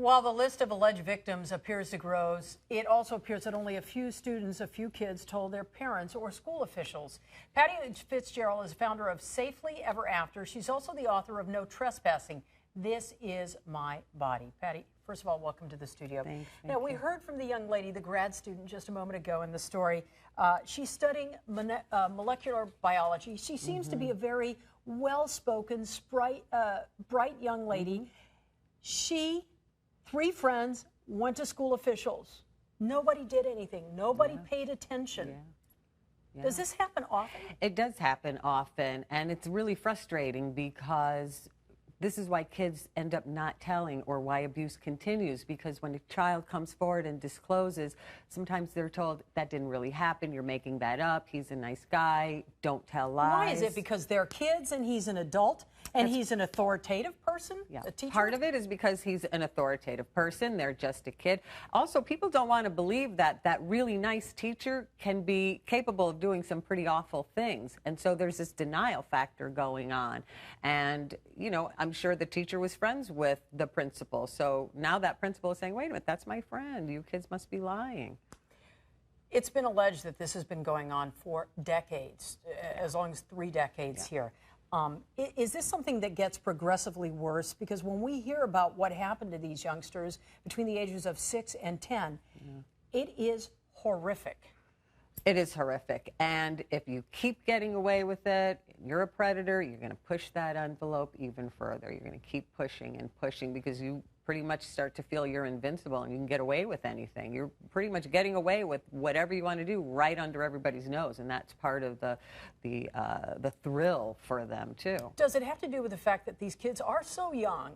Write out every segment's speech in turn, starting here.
While the list of alleged victims appears to grow, it also appears that only a few students, a few kids told their parents or school officials. Patty Fitzgerald is founder of Safely Ever After. She's also the author of No Trespassing. This is my body. Patty, first of all, welcome to the studio. Thanks. Now, we heard from the young lady, the grad student, just a moment ago in the story. She's studying molecular biology. She seems to be a very well-spoken, bright young lady. She, 3 friends, went to school officials. Nobody did anything. Nobody paid attention. Yeah. Does this happen often? It does happen often, and it's really frustrating because this is why kids end up not telling, or why abuse continues, because when a child comes forward and discloses, sometimes they're told, that didn't really happen, you're making that up, he's a nice guy, don't tell lies. Why is it? Because they're kids and he's an adult and he's an authoritative person? Yeah. A teacher? Part of it is because he's an authoritative person, they're just a kid. Also, people don't want to believe that that really nice teacher can be capable of doing some pretty awful things. And so there's this denial factor going on. And, you know, I'm sure the teacher was friends with the principal. So now that principal is saying, wait a minute, that's my friend. You kids must be lying. It's been alleged that this has been going on for decades, as long as 3 decades here. Is this something that gets progressively worse? Because when we hear about what happened to these youngsters between the ages of 6 and 10, it is horrific. It is horrific. And if you keep getting away with it, you're a predator, you're going to push that envelope even further. You're going to keep pushing and pushing because you pretty much start to feel you're invincible and you can get away with anything. You're pretty much getting away with whatever you want to do right under everybody's nose, and that's part of the thrill for them too. Does it have to do with the fact that these kids are so young?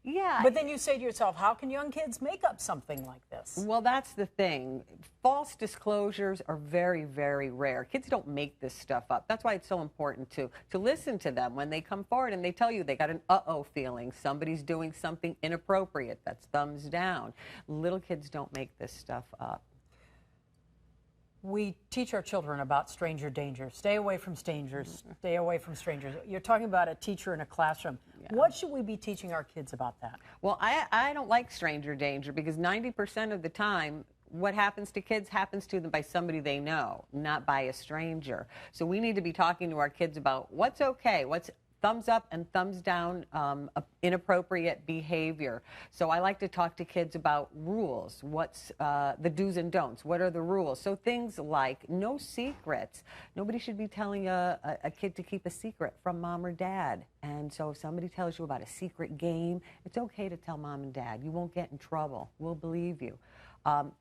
Yeah. But then you say to yourself, how can young kids make up something like this? Well, that's the thing. False disclosures are very, very rare. Kids don't make this stuff up. That's why it's so important to listen to them when they come forward and they tell you they got an uh-oh feeling. Somebody's doing something inappropriate. That's thumbs down. Little kids don't make this stuff up. We teach our children about stranger danger. Stay away from strangers. Stay away from strangers. You're talking about a teacher in a classroom. Yeah. What should we be teaching our kids about that? Well, I don't like stranger danger because 90% of the time, what happens to kids happens to them by somebody they know, not by a stranger. So we need to be talking to our kids about what's okay, what's thumbs up and thumbs down inappropriate behavior. So I like to talk to kids about rules. What's the do's and don'ts? What are the rules? So things like no secrets. Nobody should be telling a kid to keep a secret from mom or dad. And so if somebody tells you about a secret game, it's okay to tell mom and dad. You won't get in trouble. We'll believe you.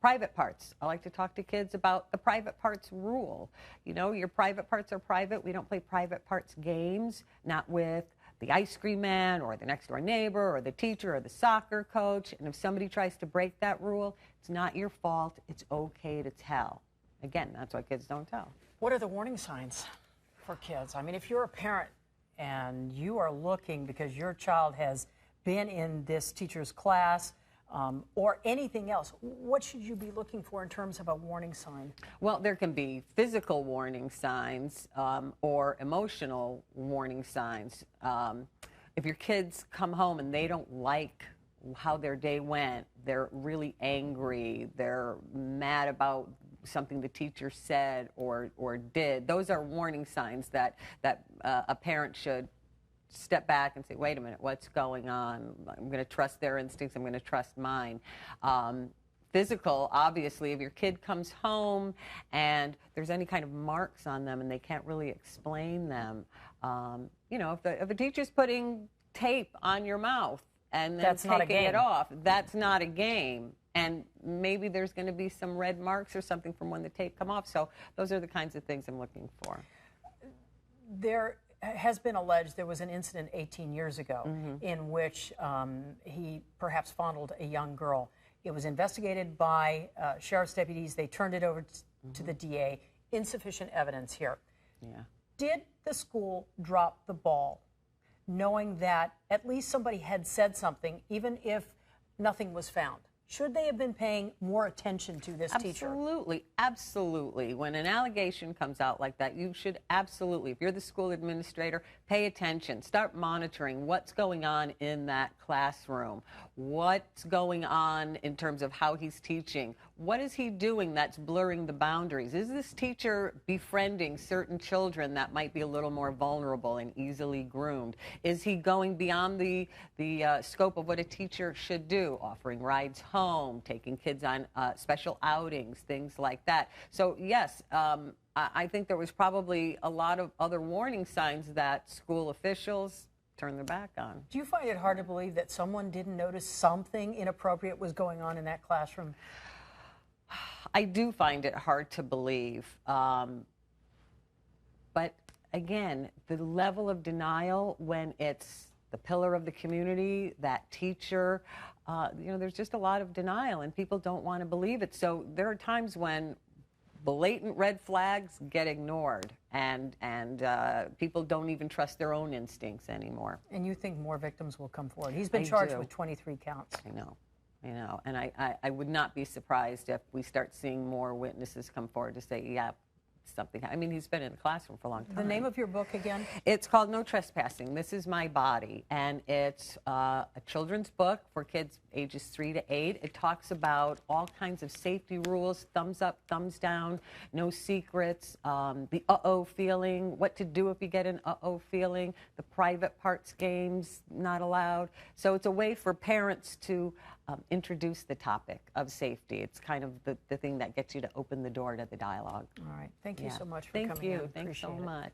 Private parts. I like to talk to kids about the private parts rule. You know, your private parts are private. We don't play private parts games, not with the ice cream man or the next door neighbor or the teacher or the soccer coach. And if somebody tries to break that rule, it's not your fault. It's okay to tell. Again, that's why kids don't tell. What are the warning signs for kids? I mean, if you're a parent and you are looking because your child has been in this teacher's class, or anything else, what should you be looking for in terms of a warning sign? Well, there can be physical warning signs or emotional warning signs. If your kids come home and they don't like how their day went, they're really angry, they're mad about something the teacher said or did, those are warning signs that a parent should step back and say, wait a minute, what's going on? I'm going to trust their instincts. I'm going to trust mine. Physical, obviously, if your kid comes home and there's any kind of marks on them and they can't really explain them, you know, if a teacher's putting tape on your mouth and then taking it off, that's not a game. And maybe there's going to be some red marks or something from when the tape come off. So those are the kinds of things I'm looking for. There has been alleged there was an incident 18 years ago in which he perhaps fondled a young girl. It was investigated by sheriff's deputies. They turned it over to the DA. Insufficient evidence here. Yeah. Did the school drop the ball, knowing that at least somebody had said something, even if nothing was found? Should they have been paying more attention to this teacher? Absolutely, absolutely. When an allegation comes out like that, you should absolutely, if you're the school administrator, pay attention. Start monitoring what's going on in that classroom. What's going on in terms of how he's teaching? What is he doing that's blurring the boundaries? Is this teacher befriending certain children that might be a little more vulnerable and easily groomed? Is he going beyond the scope of what a teacher should do, offering rides home, taking kids on special outings, things like that? So yes, I think there was probably a lot of other warning signs that school officials turned their back on. Do you find it hard to believe that someone didn't notice something inappropriate was going on in that classroom? I do find it hard to believe. But again, the level of denial when it's the pillar of the community, that teacher, there's just a lot of denial and people don't want to believe it. So there are times when blatant red flags get ignored and people don't even trust their own instincts anymore. And you think more victims will come forward? He's been I charged do. with 23 counts. I know. And I would not be surprised if we start seeing more witnesses come forward to say, yeah, something. I mean, he's been in the classroom for a long time. The name of your book again? It's called No Trespassing. This is My Body. And it's a children's book for kids ages 3 to 8. It talks about all kinds of safety rules, thumbs up, thumbs down, no secrets, the uh-oh feeling, what to do if you get an uh-oh feeling, the private parts games not allowed. So it's a way for parents to introduce the topic of safety. It's kind of the thing that gets you to open the door to the dialogue. All right. Thank you so much for Thank coming in. you. Thanks so Appreciate it. much.